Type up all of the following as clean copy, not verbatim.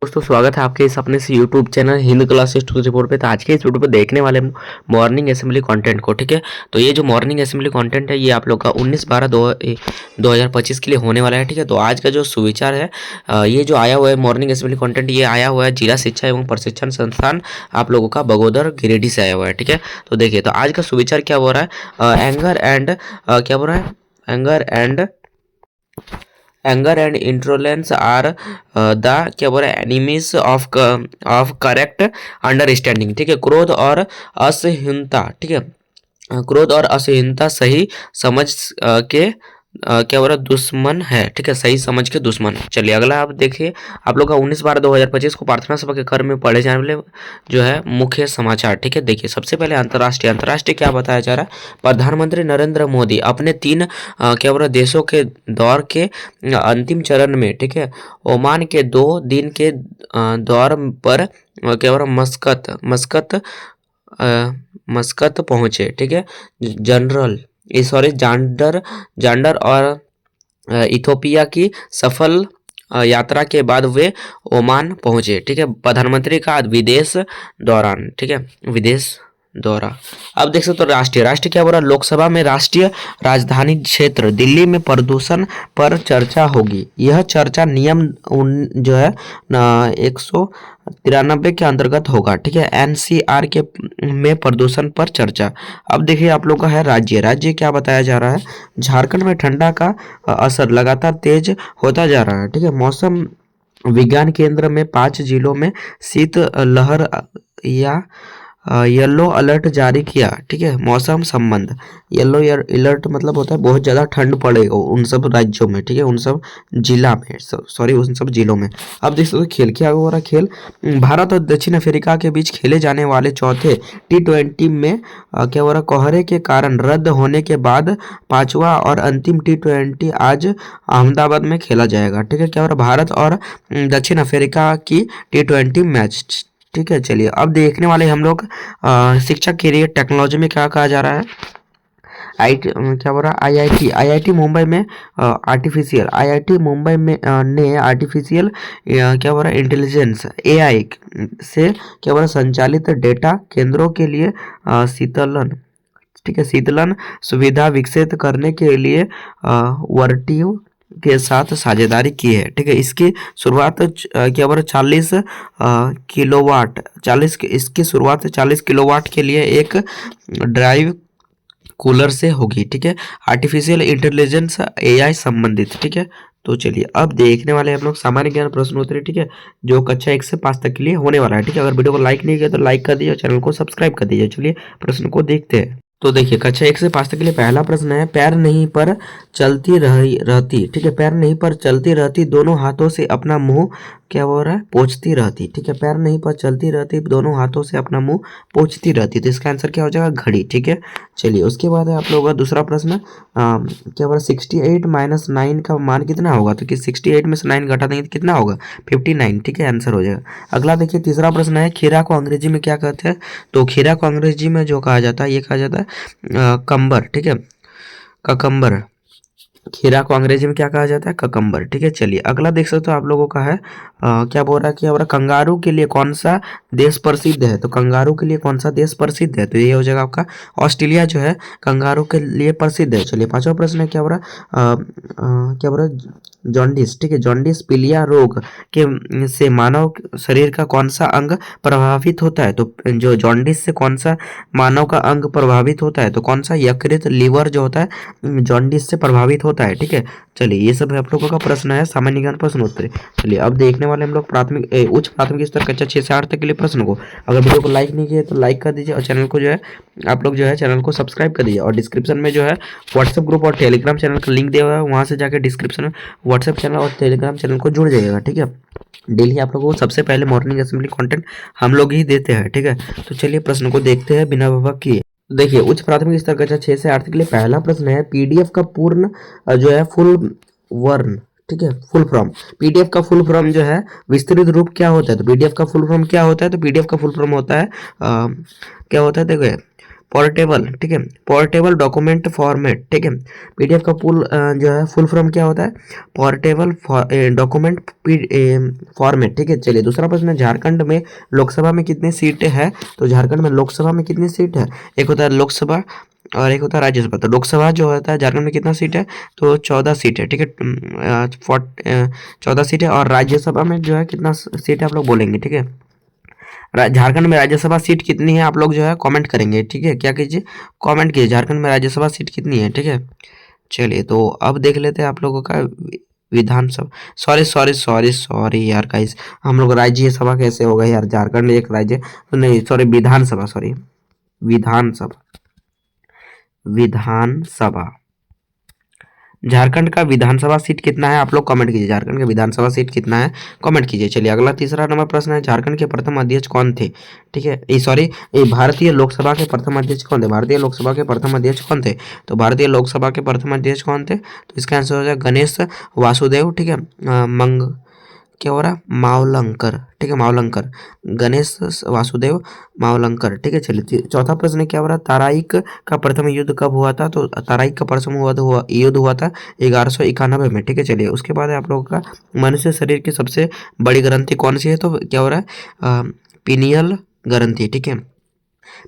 दोस्तों स्वागत है आपके इस अपने से YouTube channel Hind class student report पे। तो आज के इस वीडियो पे देखने वाले मॉर्निंग असेंबली कंटेंट को, ठीक है। तो ये जो मॉर्निंग असेंबली कंटेंट है ये आप लोग का 19/12/2025 के लिए होने वाला है, ठीक है। तो आज का जो सुविचार है ये जो आया हुआ है मॉर्निंग असेंबली कंटेंट, ये आया हुआ है जिला शिक्षा एवं प्रशिक्षण संस्थान आप लोगों का बगोदर गिरिडीह से आया हुआ है, ठीक है। तो देखिए, तो आज का सुविचार क्या हो रहा है, एंगर एंड क्या बोल रहा है, anger and intolerance are the क्या बोल रहा है एनिमीज ऑफ करेक्ट अंडरस्टैंडिंग, ठीक है। क्रोध और असहिष्णुता, ठीक है, क्रोध और असहिष्णुता सही समझ के क्या बोला दुश्मन है, ठीक है, सही समझ के दुश्मन है। चलिए अगला आप देखिए, आप लोग का 19/12/2025 को प्रार्थना सभा के क्रम में पढ़े जाने वाले जो है मुख्य समाचार, ठीक है। देखिए सबसे पहले अंतर्राष्ट्रीय क्या बताया जा रहा है, प्रधानमंत्री नरेंद्र मोदी अपने 3 क्या बोला देशों के दौर के अंतिम चरण में, ठीक है, ओमान के 2 दिन के दौर पर क्या बोला मस्कत पहुंचे, ठीक है। जनरल सॉरी जांडर और इथोपिया की सफल यात्रा के बाद वे ओमान पहुंचे, ठीक है। प्रधानमंत्री का विदेश दौरान, ठीक है, विदेश दौरा। अब देख सकते हो राष्ट्रीय क्या बोल रहा है, लोकसभा में राष्ट्रीय राजधानी क्षेत्र दिल्ली में प्रदूषण पर चर्चा होगी। यह चर्चा नियम जो है 193 के अंतर्गत होगा, ठीक है। एनसीआर के में प्रदूषण पर चर्चा। अब देखिए आप लोग का है राज्य क्या बताया जा रहा है, झारखंड में ठंडा का असर लगातार तेज होता जा रहा है, ठीक है। मौसम विज्ञान केंद्र में 5 जिलों में शीत लहर या येलो अलर्ट जारी किया, ठीक है। मौसम संबंध येलो अलर्ट मतलब होता है बहुत ज़्यादा ठंड पड़ेगा उन सब राज्यों में, ठीक है, उन सब जिला में, सॉरी उन सब जिलों में। अब देख सकते खेल क्या हो रहा है, खेल भारत और दक्षिण अफ्रीका के बीच खेले जाने वाले चौथे T20 में क्या हो रहा है, कोहरे के कारण रद्द होने के बाद 5वां और अंतिम T20 आज अहमदाबाद में खेला जाएगा, ठीक है। क्या हो रहा है, भारत और दक्षिण अफ्रीका की T20 मैच, ठीक है। चलिए अब देखने वाले हम लोग शिक्षा के लिए टेक्नोलॉजी में क्या कहा जा रहा है, क्या बोल रहा है आईआईटी मुंबई में आईआईटी मुंबई में ने आर्टिफिशियल क्या बोल रहा है इंटेलिजेंस एआई से क्या बोल रहा है संचालित डेटा केंद्रों के लिए शीतलन, ठीक है, शीतलन सुविधा विकसित करने के लिए वर्टिव के साथ साझेदारी की है, ठीक है। इसकी शुरुआत क्या बोल 40 किलोवाट 40 इसकी शुरुआत 40 किलोवाट के लिए एक ड्राइव कूलर से होगी, ठीक है। आर्टिफिशियल इंटेलिजेंस एआई संबंधित, ठीक है। तो चलिए अब देखने वाले हम लोग सामान्य ज्ञान प्रश्न उत्तर, ठीक है, जो कक्षा 1 से 5 तक के लिए होने वाला है, ठीक है। अगर वीडियो को लाइक नहीं किया तो लाइक कर दीजिए और चैनल को सब्सक्राइब कर दीजिए। चलिए प्रश्न को देखते हैं। तो देखिए कक्षा 1 से 5 तक के लिए पहला प्रश्न है, पैर नहीं पर चलती रहती, ठीक है, पैर नहीं पर चलती रहती दोनों हाथों से अपना मुंह क्या बोल रहा है पोंछती रहती, ठीक है। पैर नहीं पर चलती रहती दोनों हाथों से अपना मुंह पोंछती रहती, तो इसका आंसर क्या हो जाएगा घड़ी, ठीक है। चलिए उसके बाद है आप लोगों का दूसरा प्रश्न, क्या बोल रहा है 68 - 9 का मान कितना होगा, तो कि 68 में से 9 घटा देंगे तो कितना होगा 59, ठीक है, आंसर हो जाएगा। अगला देखिए तीसरा प्रश्न है, खीरा को अंग्रेजी में क्या कहते हैं, तो खीरा को अंग्रेजी में जो कहा जाता है ये कहा जाता है कंबर, ठीक है, ककम्बर। खीरा को अंग्रेजी में क्या कहा जाता है ककम्बर, ठीक है। चलिए अगला देख सकते हो आप लोगों का है क्या बोल रहा है कि हमारा कंगारू के लिए कौन सा देश प्रसिद्ध है, तो कंगारू के लिए कौन सा देश प्रसिद्ध है, तो ये हो जाएगा आपका ऑस्ट्रेलिया जो है कंगारू के लिए प्रसिद्ध है। चलिए पांचवा प्रश्न है, क्या बोल रहा क्या बोल रहा जॉन्डिस, ठीक है, जॉन्डिस पीलिया रोग के से मानव शरीर का कौन सा अंग प्रभावित होता है, तो जो जॉन्डिस से कौन सा मानव का अंग प्रभावित होता है, तो कौन सा यकृत लीवर जो होता है जॉन्डिस से प्रभावित होता है, ठीक है। चलिए ये सब आप लोगों का प्रश्न है सामान्य ज्ञान प्रश्न उत्तर। चलिए अब देखने वाले हम लोग उच्च प्राथमिक स्तर कक्षा 6 से 8 तक के लिए प्रश्न को। अगर वीडियो को लाइक नहीं किया तो लाइक कर दीजिए और चैनल को जो है आप लोग जो है चैनल को सब्सक्राइब कर दीजिए। और डिस्क्रिप्शन में जो है व्हाट्सएप ग्रुप और टेलीग्राम चैनल का लिंक दिया हुआ है, वहाँ से जाकर डिस्क्रिप्शन में व्हाट्सएप चैनल और टेलीग्राम चैनल को जुड़ जाइएगा, ठीक है। डेली आप लोगों को सबसे पहले मॉर्निंग असेंबली कंटेंट हम लोग ही देते हैं, ठीक है। तो चलिए प्रश्न को देखते हैं बिना विवाद किए। देखिए उच्च प्राथमिक स्तर कक्षा 6 से 8 के लिए पहला प्रश्न है, पीडीएफ का पूर्ण जो है फुल वर्ण, ठीक है, फुल फॉर्म, पीडीएफ का फुल फॉर्म जो है विस्तृत रूप क्या होता है, तो पीडीएफ का फुल फॉर्म क्या होता है, तो पीडीएफ का फुल फॉर्म होता है क्या होता है देखो पोर्टेबल, ठीक है, पोर्टेबल डॉक्यूमेंट फॉर्मेट, ठीक है। पीडीएफ का जो है फुल फॉर्म क्या होता है? पोर्टेबल डॉक्यूमेंट फॉर्मेट, ठीक है। चलिए दूसरा प्रश्न है, झारखंड में लोकसभा में कितनी सीटें हैं? तो झारखंड में लोकसभा में कितनी सीट है? एक होता है लोकसभा और एक होता है राज्यसभा। तो लोकसभा जो होता है झारखंड में कितना सीट है? तो 14 सीट है, ठीक है। 14 सीट है। और राज्यसभा में जो है कितना सीट है आप लोग बोलेंगे, ठीक है। झारखंड में राज्यसभा सीट कितनी है आप लोग जो है कमेंट करेंगे, ठीक है। क्या कीजिए, कमेंट कीजिए झारखंड में राज्यसभा सीट कितनी है, ठीक है। चलिए तो अब देख लेते हैं आप लोगों का विधानसभा, सॉरी सॉरी सॉरी सॉरी यार गाइस, हम लोग राज्यसभा कैसे हो गए यार, झारखंड एक राज्य तो नहीं, सॉरी विधानसभा, सॉरी विधानसभा, विधानसभा। झारखंड का विधानसभा सीट कितना है आप लोग कमेंट कीजिए, झारखंड का विधानसभा सीट कितना है कमेंट कीजिए। चलिए अगला तीसरा नंबर प्रश्न है, झारखंड के प्रथम अध्यक्ष कौन थे? ठीक है, सॉरी भारतीय लोकसभा के प्रथम अध्यक्ष कौन थे? भारतीय लोकसभा के प्रथम अध्यक्ष कौन थे? तो भारतीय लोकसभा के प्रथम अध्यक्ष कौन थे? तो इसका आंसर हो जाएगा गणेश वासुदेव, ठीक है। मंग क्या हो रहा है? मावलंकर, ठीक है, मावलंकर, गणेश वासुदेव मावलंकर, ठीक है। चलिए चौथा प्रश्न क्या हो रहा है, ताराइक का प्रथम युद्ध कब हुआ था? तो ताराइक का प्रथम युद्ध हुआ था 1191 में, ठीक है। चलिए उसके बाद आप लोगों का मनुष्य शरीर की सबसे बड़ी ग्रंथि कौन सी है? तो क्या हो रहा है, पीनियल ग्रंथि, ठीक है।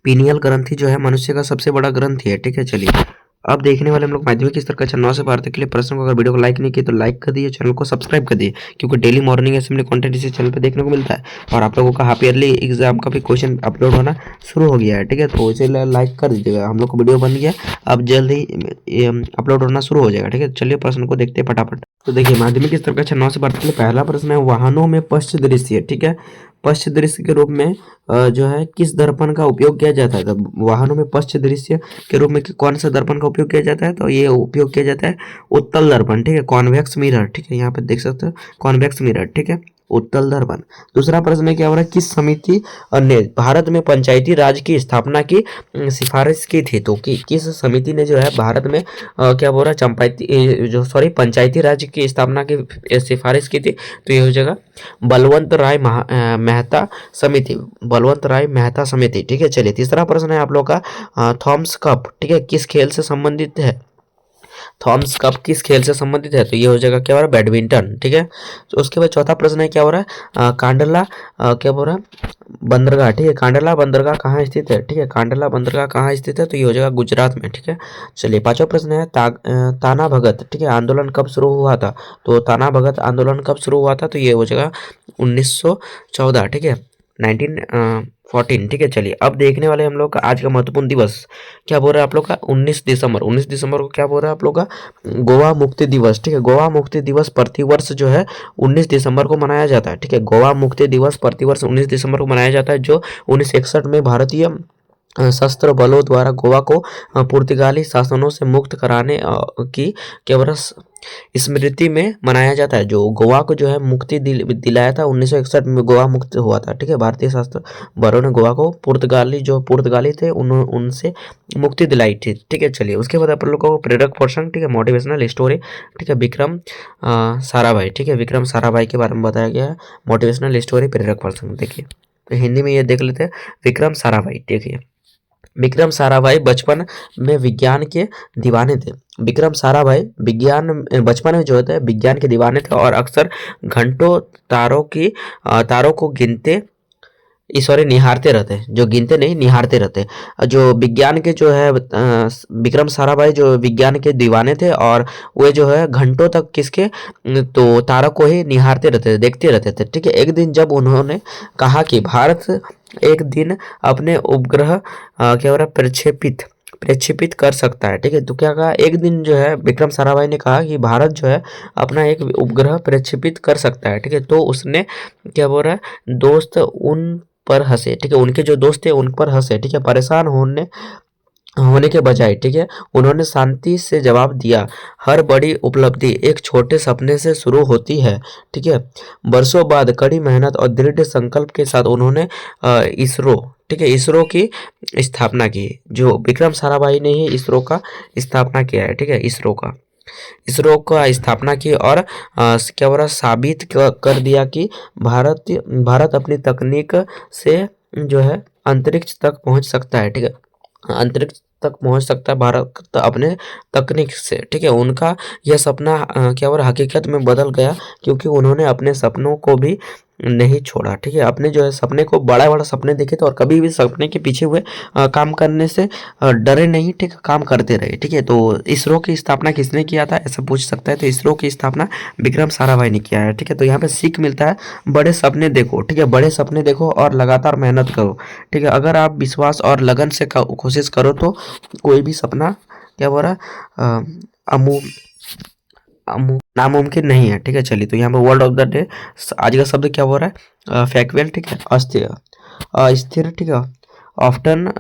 पीनियल ग्रंथि जो है मनुष्य का सबसे बड़ा ग्रंथि है, ठीक है। चलिए अब देखने वाले हम लोग माध्यमिक स्तर कक्षा 9 से 12 तक के लिए प्रश्न को, अगर वीडियो को लाइक नहीं किए तो लाइक कर दिए, चैनल को सब्सक्राइब कर दिए, क्योंकि डेली मॉर्निंग असेंबली कंटेंट इसी चैनल पे देखने को मिलता है। और आप लोगों का हाफ ईयरली एग्जाम का भी क्वेश्चन अपलोड होना शुरू हो गया है, ठीक है। तो इसे लाइक कर दीजिएगा, हम लोग को वीडियो बन गया, अब जल्द ही अपलोड होना शुरू हो जाएगा, ठीक है। चलिए प्रश्न को देखते हैं फटाफट। तो देखिए माध्यमिक स्तर कक्षा 9 से 12 के लिए पहला प्रश्न है, वाहनों में पश्च दृश्य, ठीक है, पश्च दृश्य के रूप में जो है किस दर्पण का उपयोग किया जाता है? तो वाहनों में पश्च दृश्य के रूप में कौन सा दर्पण का उपयोग किया जाता है? तो ये उपयोग किया जाता है उत्तल दर्पण, ठीक है, कॉन्वेक्स मिरर, ठीक है, यहाँ पे देख सकते हो कॉन्वेक्स मिरर, ठीक है, उत्तल दर्पण। दूसरा प्रश्न है क्या हो रहा है, किस समिति ने भारत में पंचायती राज की स्थापना की सिफारिश की थी? तो किस समिति ने जो है भारत में क्या बोल रहा है, पंचायती राज की स्थापना की सिफारिश की थी? तो ये हो जाएगा बलवंत राय मेहता समिति, बलवंत राय मेहता समिति, ठीक है। चलिए तीसरा प्रश्न है आप लोग का, थॉम्स कप, ठीक है, किस खेल से संबंधित है? थॉम्स कप किस खेल से संबंधित है? तो ये हो जाएगा क्या हो रहा है, बैडमिंटन, ठीक है। तो उसके बाद चौथा प्रश्न है क्या हो रहा है, कांडला क्या बोल रहा है, बंदरगाह, ठीक है, कांडला बंदरगाह कहाँ स्थित है? ठीक है, कांडला बंदरगाह कहाँ स्थित है? तो ये हो जाएगा गुजरात में, ठीक है। चलिए पांचवा प्रश्न है, ताना भगत, ठीक है, आंदोलन कब शुरू हुआ था? तो ताना भगत आंदोलन कब शुरू हुआ था? तो ये हो जाएगा 1914, ठीक है, 1914, ठीक है। चलिए अब देखने वाले हम लोग का आज का महत्वपूर्ण दिवस क्या बोल रहा है आप लोग का, 19 दिसंबर, 19 दिसंबर को क्या बोल रहा है आप लोग का, गोवा मुक्ति दिवस, ठीक है। गोवा मुक्ति दिवस प्रतिवर्ष जो है 19 दिसंबर को मनाया जाता है, ठीक है। गोवा मुक्ति दिवस प्रतिवर्ष 19 दिसंबर को मनाया जाता है, जो 1961 में भारतीय सशस्त्र बलों द्वारा गोवा को पुर्तगाली शासनों से मुक्त कराने की केवल स्मृति में मनाया जाता है। जो गोवा को जो है मुक्ति दिलाया था 1961 में, गोवा मुक्त हुआ था, ठीक है। भारतीय सशस्त्र बलों ने गोवा को पुर्तगाली थे उनसे मुक्ति दिलाई थी, ठीक है। चलिए उसके बाद आप लोगों को प्रेरक प्रसंग, ठीक है, मोटिवेशनल स्टोरी, ठीक है, विक्रम साराभाई, ठीक है, विक्रम साराभाई के बारे में बताया गया है, मोटिवेशनल स्टोरी प्रेरक प्रसंग। देखिए तो हिंदी में ये देख लेते हैं, विक्रम साराभाई, देखिए विक्रम साराभाई बचपन में विज्ञान के दीवाने थे। विक्रम साराभाई बचपन में जो होता है विज्ञान के दीवाने थे, और अक्सर घंटों तारों को निहारते रहते, जो गिनते नहीं निहारते रहते। जो विज्ञान के जो है विक्रम साराभाई जो विज्ञान के दीवाने थे, और वे जो है घंटों तक तो तारों को ही निहारते रहते थे, देखते रहते थे, ठीक है। एक दिन जब उन्होंने कहा कि भारत एक दिन अपने उपग्रह क्या हो रहा है प्रक्षेपित कर सकता है, ठीक है। तो क्या कहा, एक दिन जो है विक्रम साराभाई ने कहा कि भारत जो है अपना एक उपग्रह प्रक्षेपित कर सकता है, ठीक है। तो उसने क्या बोल रहा है, दोस्त उन पर हंसे, ठीक है, उनके जो दोस्त थे उन पर हंसे, ठीक है, परेशान होने के बजाय, ठीक है, उन्होंने शांति से जवाब दिया, हर बड़ी उपलब्धि एक छोटे सपने से शुरू होती है, ठीक है। वर्षों बाद कड़ी मेहनत और दृढ़ संकल्प के साथ उन्होंने इसरो, ठीक है, इसरो की स्थापना की। जो विक्रम साराभाई ने ही इसरो का स्थापना किया है, ठीक है, इसरो का स्थापना की, और क्या हो रहा साबित कर दिया कि भारत अपनी तकनीक से जो है अंतरिक्ष तक पहुंच सकता है, ठीक है। अंतरिक्ष तक पहुंच सकता है भारत अपने तकनीक से, ठीक है। उनका यह सपना क्या हुआ हकीकत में बदल गया, क्योंकि उन्होंने अपने सपनों को भी नहीं छोड़ा, ठीक है। अपने जो है सपने को बड़ा-बड़ा सपने देखे थे और कभी भी सपने के पीछे हुए काम करने से डरे नहीं, ठीक है, काम करते रहे, ठीक है। तो इसरो की स्थापना किसने किया था, ऐसा पूछ सकता है। तो इसरो की स्थापना विक्रम साराभाई ने किया है, ठीक है। तो यहाँ पे सीख मिलता है, बड़े सपने देखो, ठीक है, बड़े सपने देखो और लगातार मेहनत करो, ठीक है। अगर आप विश्वास और लगन से कोशिश करो तो कोई भी सपना क्या बोल रहा है अमू नामुमकिन नहीं है, ठीक है। चलिए, तो यहाँ पे वर्ड ऑफ द डे आज का शब्द क्या बोल रहा है, फैक्चुअल, ठीक है, अस्थिर, अस्थिर, ठीक है, ऑफ्टन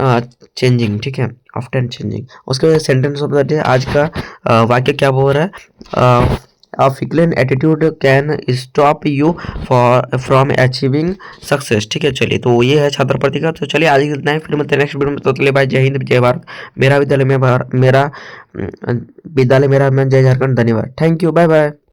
चेंजिंग, ठीक है, ऑफ्टन चेंजिंग। उसके बाद सेंटेंस ऑफ द डे आज का वाक्य क्या बोल रहा है, a fickle attitude can stop you for from achieving success, ठीक है। चलिए, तो ये है छात्र प्रति का। तो चलिए आज इतना ही, फिर मिलते हैं नेक्स्ट वीडियो में। तो चलिए भाई, जय हिंद जय भारत। मेरा विद्यालय में मेरा विद्यालय मेरा मैं जय झारखंड। धन्यवाद, थैंक यू, बाय बाय।